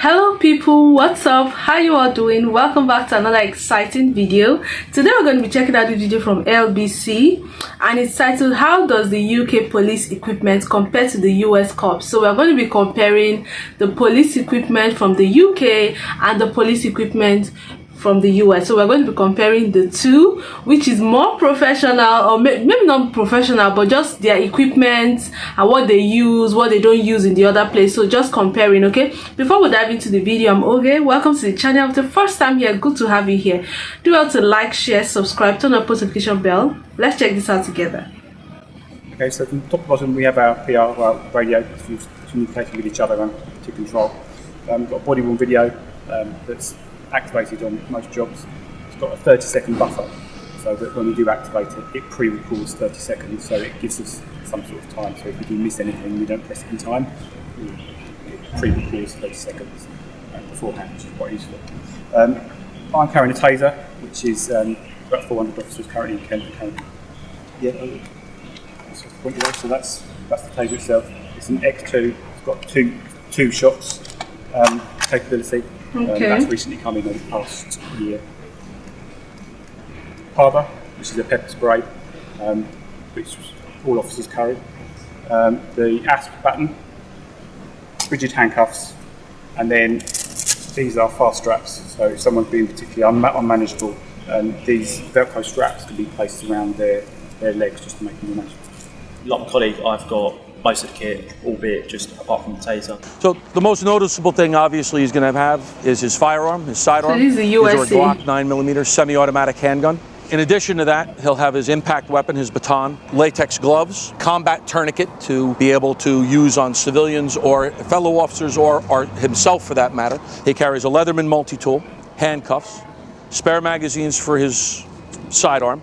Hello people, what's up? How you all doing? Welcome back to another exciting video. Today we're going to be checking out the video from LBC and it's titled "How does the UK police equipment compare to the US cops?" So we're going to be comparing the police equipment from the UK and the police equipment from the US. So we're going to be comparing the two, which is more professional, or maybe not professional, but just their equipment and what they use, what they don't use in the other place. So just comparing. Okay, before we dive into the video, I'm Oge. Welcome to the channel. If it's the first time here, good to have you here. Do well to like, share, subscribe, turn on post notification bell. Let's check this out together. Okay, so from top to bottom we have our PR, our radio, communicating with each other and to control. We've got a body worn video that's activated on most jobs. It's got a 30-second buffer, so that when we do activate it, it pre-records 30 seconds, so it gives us some sort of time. So if we do miss anything, we don't press it in time, it pre-records 30 seconds beforehand, which is quite useful. I'm carrying a taser, which is about 400 officers currently in Kent. So that's the taser itself. It's an X2. It's got two shots capability. Okay. That's recently come in over the past year. Harbor, which is a pepper spray, which all officers carry. The ASP baton, rigid handcuffs, and then these are fast straps. So if someone's being particularly unmanageable, these Velcro straps can be placed around their legs just to make them more manageable. Like my colleague, I've got most of the kit, albeit just apart from the taser. So the most noticeable thing, obviously, he's going to have is his firearm, his sidearm. So this is a USC. These are a Glock 9mm semi-automatic handgun. In addition to that, he'll have his impact weapon, his baton, latex gloves, combat tourniquet to be able to use on civilians or fellow officers or himself for that matter. He carries a Leatherman multi-tool, handcuffs, spare magazines for his sidearm,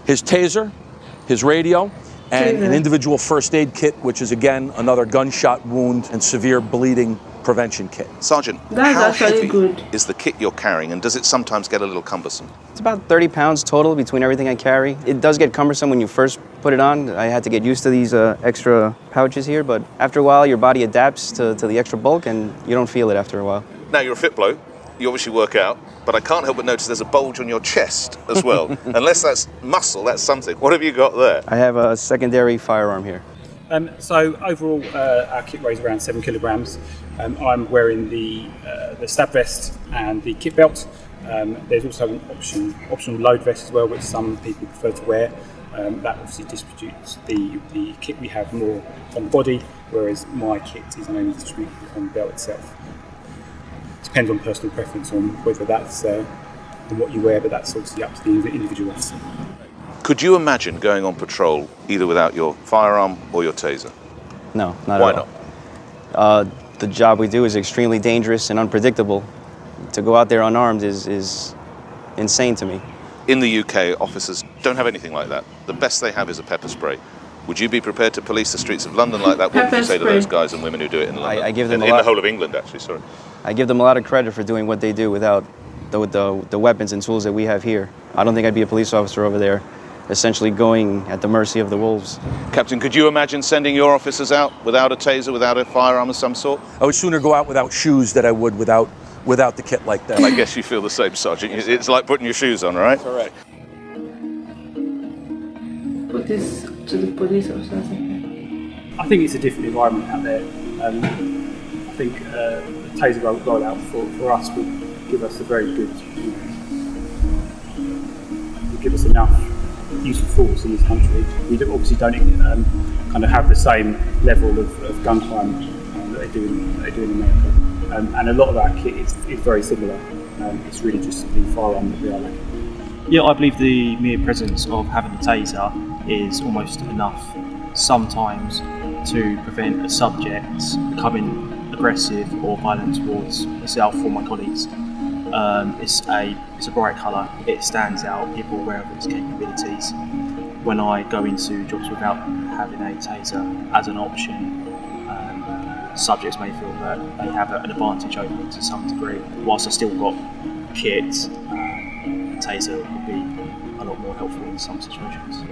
his taser, his radio, and an individual first aid kit, which is again another gunshot wound and severe bleeding prevention kit. Sergeant, how heavy is the kit you're carrying, and does it sometimes get a little cumbersome? It's about 30 pounds total between everything I carry. It does get cumbersome when you first put it on. I had to get used to these extra pouches here, but after a while your body adapts to the extra bulk and you don't feel it after a while. Now, you're a fit bloke, you obviously work out, but I can't help but notice there's a bulge on your chest as well. Unless that's muscle, that's something. What have you got there? I have a secondary firearm here. So overall, our kit weighs around 7 kilograms. I'm wearing the stab vest and the kit belt. There's also an optional load vest as well, which some people prefer to wear. That obviously distributes the kit we have more on the body, whereas my kit is mainly distributed on the belt itself. Depends on personal preference on whether that's on what you wear, but that's obviously up to the individual officer. Could you imagine going on patrol either without your firearm or your taser? No, not Why at all. Not? The job we do is extremely dangerous and unpredictable. To go out there unarmed is insane to me. In the UK, officers don't have anything like that. The best they have is a pepper spray. Would you be prepared to police the streets of London like that? What would you say to those guys and women who do it in London? I give them in the whole of England, actually, sorry. I give them a lot of credit for doing what they do without the weapons and tools that we have here. I don't think I'd be a police officer over there, essentially going at the mercy of the wolves. Captain, could you imagine sending your officers out without a taser, without a firearm of some sort? I would sooner go out without shoes than I would without the kit like that. I guess you feel the same, Sergeant. It's like putting your shoes on, right? Correct. Put this to the police officers. I think it's a different environment out there. I think the taser rollout for us would give us a very good, would give us enough useful force in this country. We obviously don't kind of have the same level of gun time that they do in America. And a lot of our kit is very similar. It's really just the firearm that we are lacking. Yeah, I believe the mere presence of having a taser is almost enough sometimes to prevent a subject becoming aggressive or violent towards myself or my colleagues. It's a bright colour, it stands out, people are aware of its capabilities. When I go into jobs without having a taser as an option, subjects may feel that they have an advantage over me to some degree. Whilst I still got kit, a taser would be a lot more helpful in some situations.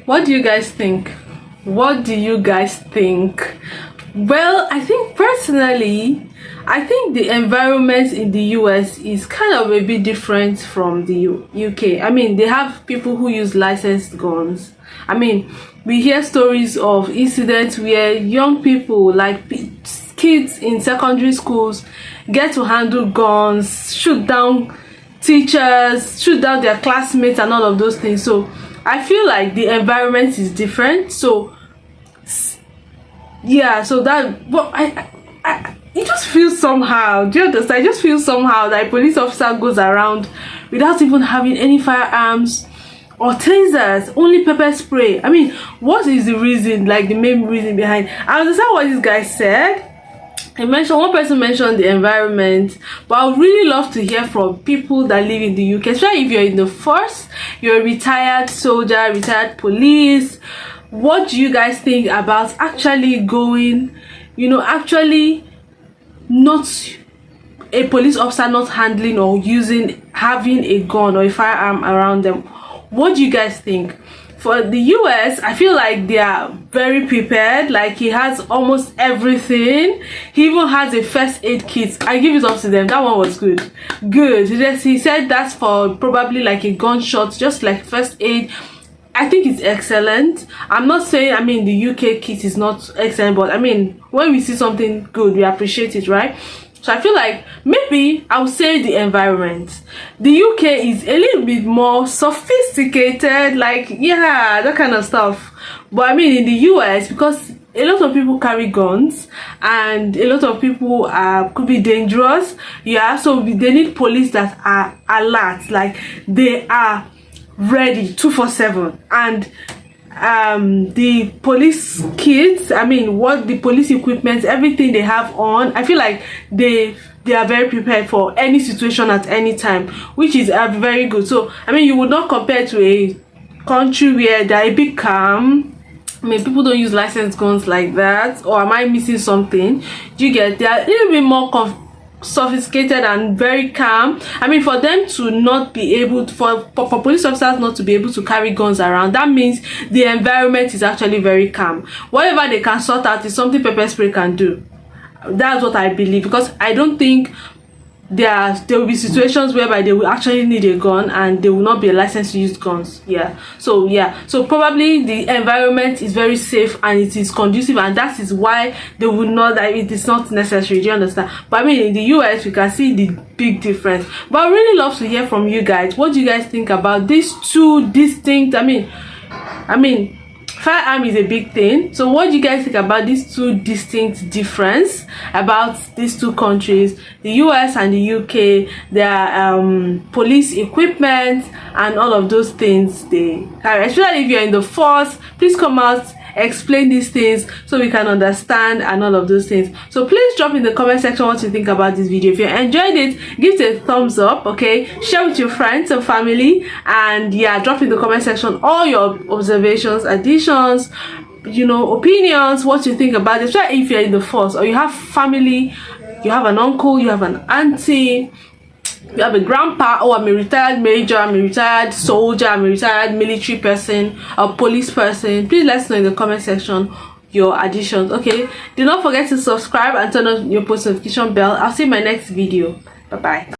What do you guys think? What do you guys think? Well, I think personally, I think the environment in the US is kind of a bit different from the UK. I mean, they have people who use licensed guns. I mean, we hear stories of incidents where young people, like kids in secondary schools, get to handle guns, shoot down teachers, shoot down their classmates and all of those things. So I feel like the environment is different. So yeah, so that, but it just feels somehow, do you understand? I just feel somehow that a police officer goes around without even having any firearms or tasers, only pepper spray. I mean, what is the reason, like the main reason behind? I understand what this guy said. One person mentioned the environment, but I would really love to hear from people that live in the UK, especially if you're in the force, you're a retired soldier, retired police. What do you guys think about actually going, you know, actually not a police officer not handling or having a gun or a firearm around them? What do you guys think? For the US, I feel like they are very prepared. Like, he has almost everything. He even has a first aid kit. I give it up to them. That one was good. He said that's for probably like a gunshot, just like first aid. I think it's excellent. I'm not saying, I mean, the UK kit is not excellent, but I mean, when we see something good, we appreciate it, right? So I feel like maybe I would say the environment. The UK is a little bit more sophisticated, like, yeah, that kind of stuff. But I mean, in the US, because a lot of people carry guns and a lot of people could be dangerous, yeah, so they need police that are alert, like they are ready 247. And the police kits, I mean, what the police equipment, everything they have on, I feel like they are very prepared for any situation at any time, which is very good. So I mean, you would not compare to a country where they're a bit calm. I mean, people don't use licensed guns like that. Or am I missing something? Do you get? They are a little bit more sophisticated and very calm. I mean, for them to not be able to, for police officers not to be able to carry guns around, that means the environment is actually very calm. Whatever they can sort out is something pepper spray can do. That's what I believe, because I don't think there will be situations whereby they will actually need a gun and they will not be licensed to use guns. So probably the environment is very safe and it is conducive, and that is why they would not, that it is not necessary. Do you understand? But I mean, in the US we can see the big difference. But I really love to hear from you guys. What do you guys think about these two distinct, I mean firearm is a big thing. So what do you guys think about these two distinct difference about these two countries, the US and the UK, their police equipment and all of those things they carry? Especially if you're in the force, please come out, explain these things so we can understand and all of those things. So please drop in the comment section what you think about this video. If you enjoyed it, give it a thumbs up, okay, share with your friends and family, and yeah, drop in the comment section all your observations, additions, you know, opinions, what you think about it. Especially if you're in the force or you have family, you have an uncle, you have an auntie, you have a grandpa, oh, I'm a retired major, I'm a retired soldier, I'm a retired military person, a police person. Please let us know in the comment section your additions, okay? Do not forget to subscribe and turn on your post notification bell. I'll see you in my next video. Bye bye.